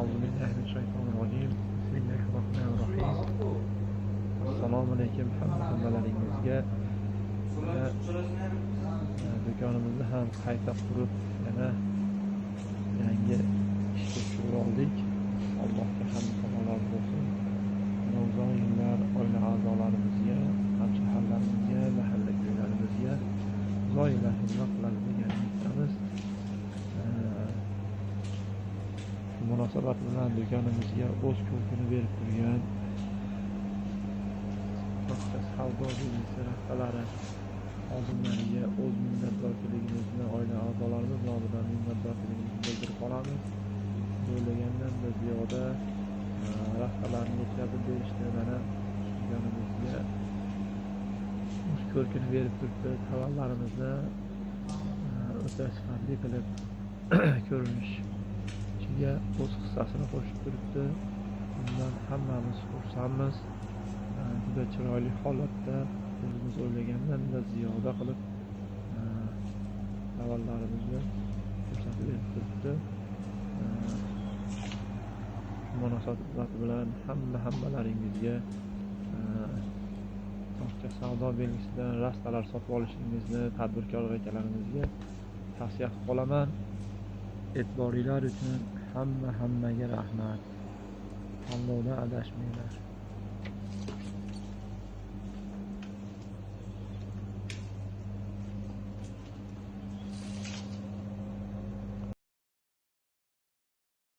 أعوذ بالله من الشيطان الرجيم. بسم الله الرحمن الرحيم. Assalomu alaykum hammalaringizga. Do'konimizni ham qayta qurib, yana yangi ishga tushib oldik. Allohga hamd sanolar bo'lsin. Uzoq yillar oila a'zolarimizga, hamshaharlarimizga, mahalla ko'ylarimizga zoyila xizmat qiladi degan umidamiz. Munosabat bilan do'konimizga o'z ko'rkini berib turgan savdo biznesi rahbarlari xodimlariga o'z minnatdorchiligimizni oila a'zolarimiz nomidan minnatdorchiligimizni bildirib qolamiz. O'ylagandan-da ziyoda rahbarlarni yetkazib berishdi. Mana do'konimizga o'z ko'rkini berib turibdi. Tovarlarimizni o'ta sifatli qilib ko'rinishiga o'z hissasini qo'shib turibdi. Bundan hammamiz xursandmiz. Juda chiroyli holatda o'zimiz o'ylagandan-da ziyoda qilib tovarlarimizni ko'rsatib berib turibdi. Munosabat bilan hammalaringizga toshcha savdo belgisidan rastalar sotib olishingizni tadbirkor akalarimizga tavsiya qilib qolaman. E'tiboringlar uchun hammaga rahmat. Tanlovda adashmanglar.